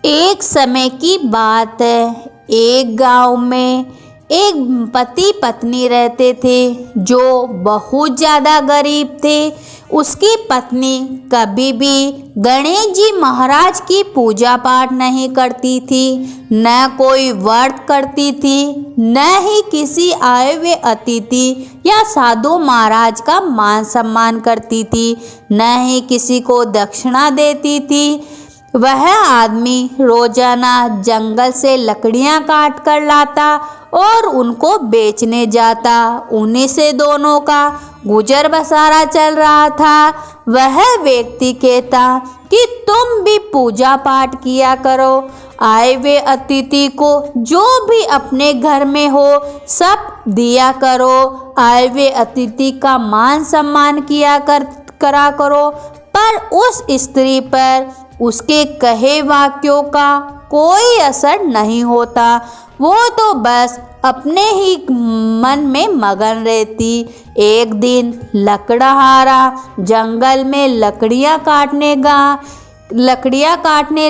एक समय की बात है। एक गांव में एक पति पत्नी रहते थे जो बहुत ज़्यादा गरीब थे। उसकी पत्नी कभी भी गणेश जी महाराज की पूजा पाठ नहीं करती थी, न कोई व्रत करती थी, न ही किसी आए हुए अतिथि या साधु महाराज का मान सम्मान करती थी, न ही किसी को दक्षिणा देती थी। वह आदमी रोजाना जंगल से लकड़ियां काट कर लाता और उनको बेचने जाता। उन्हीं से दोनों का गुजर बसारा चल रहा था। वह व्यक्ति कहता कि तुम भी पूजा पाठ किया करो, आए हुए अतिथि को जो भी अपने घर में हो सब दिया करो, आए हुए अतिथि का मान सम्मान करा करो। पर उस स्त्री पर उसके कहे वाक्यों का कोई असर नहीं होता। वो तो बस अपने ही मन में मगन रहती। एक दिन लकड़हारा जंगल में लकड़ियां काटने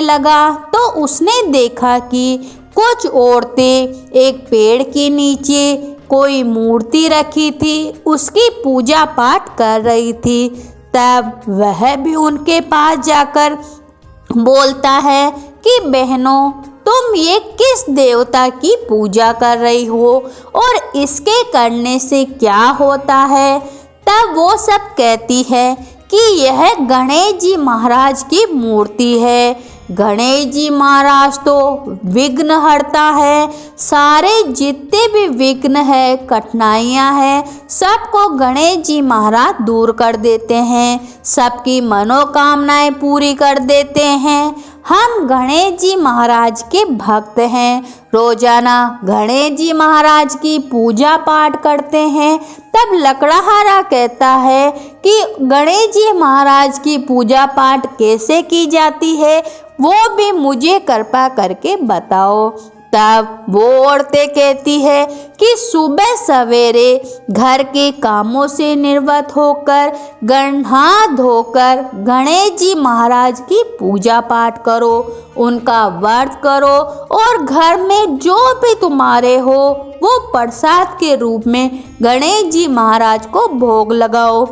लगा तो उसने देखा कि कुछ औरतें एक पेड़ के नीचे कोई मूर्ति रखी थी, उसकी पूजा पाठ कर रही थी। तब वह भी उनके पास जाकर बोलता है कि बहनों, तुम ये किस देवता की पूजा कर रही हो और इसके करने से क्या होता है? तब वो सब कहती है कि यह गणेश जी महाराज की मूर्ति है। गणेश जी महाराज तो विघ्न हरता है। सारे जितने भी विघ्न है, कठिनाइयाँ हैं, सबको गणेश जी महाराज दूर कर देते हैं, सबकी मनोकामनाएं पूरी कर देते हैं। हम गणेश जी महाराज के भक्त हैं, रोजाना गणेश जी महाराज की पूजा पाठ करते हैं। तब लकड़हारा कहता है कि गणेश जी महाराज की पूजा पाठ कैसे की जाती है, वो भी मुझे कृपा करके बताओ। तब वो औरतें कहती है कि सुबह सवेरे घर के कामों से निवृत्त होकर नहा धोकर गणेश जी महाराज की पूजा पाठ करो, उनका व्रत करो और घर में जो भी तुम्हारे हो वो प्रसाद के रूप में गणेश जी महाराज को भोग लगाओ।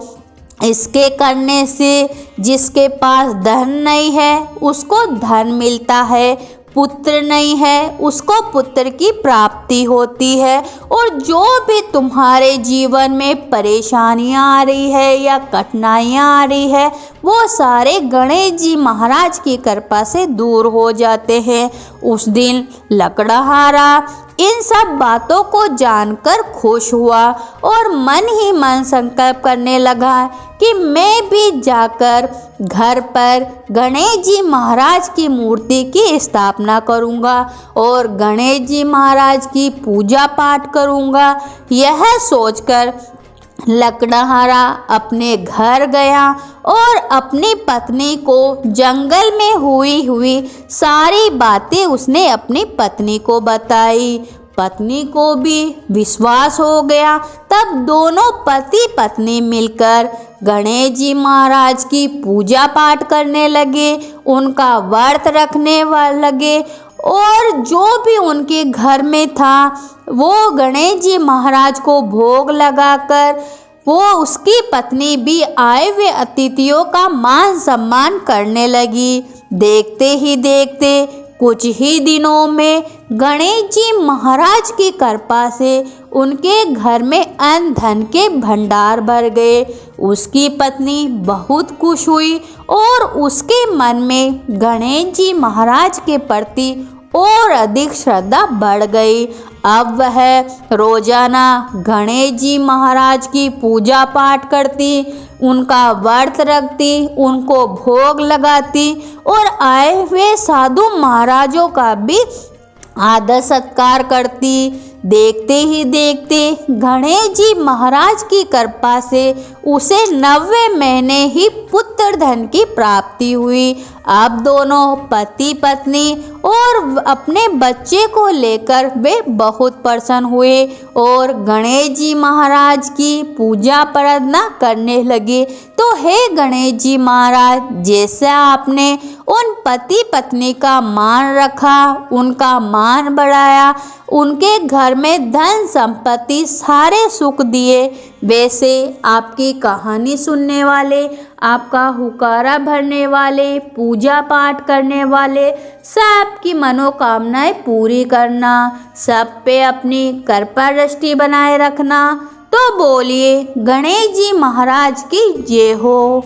इसके करने से जिसके पास धन नहीं है उसको धन मिलता है, पुत्र नहीं है उसको पुत्र की प्राप्ति होती है, और जो भी तुम्हारे जीवन में परेशानियां आ रही है या कठिनाइयां आ रही है वो सारे गणेश जी महाराज की कृपा से दूर हो जाते हैं। उस दिन लकड़हारा इन सब बातों को जानकर खुश हुआ और मन ही मन संकल्प करने लगा कि मैं भी जाकर घर पर गणेश जी महाराज की मूर्ति की स्थापना करूंगा और गणेश जी महाराज की पूजा पाठ करूंगा। यह सोचकर लकड़हारा अपने घर गया और अपनी पत्नी को जंगल में हुई सारी बातें उसने अपनी पत्नी को बताई। पत्नी को भी विश्वास हो गया। तब दोनों पति पत्नी मिलकर गणेश जी महाराज की पूजा पाठ करने लगे, उनका व्रत रखने लगे और जो भी उनके घर में था वो गणेश जी महाराज को भोग लगाकर वो उसकी पत्नी भी आए हुए अतिथियों का मान सम्मान करने लगी। देखते ही देखते कुछ ही दिनों में गणेश जी महाराज की कृपा से उनके घर में अन्न धन के भंडार भर गए। उसकी पत्नी बहुत खुश हुई और उसके मन में गणेश जी महाराज के प्रति और अधिक श्रद्धा बढ़ गई। अब वह रोजाना गणेश जी महाराज की पूजा पाठ करती, उनका व्रत रखती, उनको भोग लगाती और आए हुए साधु महाराजों का भी आदर सत्कार करती। देखते ही देखते गणेश जी महाराज की कृपा से उसे 90 महीने ही पुत्र धन की प्राप्ति हुई। अब दोनों पति पत्नी और अपने बच्चे को लेकर वे बहुत प्रसन्न हुए और गणेश जी महाराज की पूजा प्रार्थना करने लगे। तो हे गणेश जी महाराज, जैसे आपने उन पति पत्नी का मान रखा, उनका मान बढ़ाया, उनके घर में धन संपत्ति सारे सुख दिए, वैसे आपकी कहानी सुनने वाले, आपका हुक्कारा भरने वाले, पूजा पाठ करने वाले सबकी मनोकामनाएं पूरी करना, सब पे अपनी कृपा दृष्टि बनाए रखना। तो बोलिए गणेश जी महाराज की जय हो।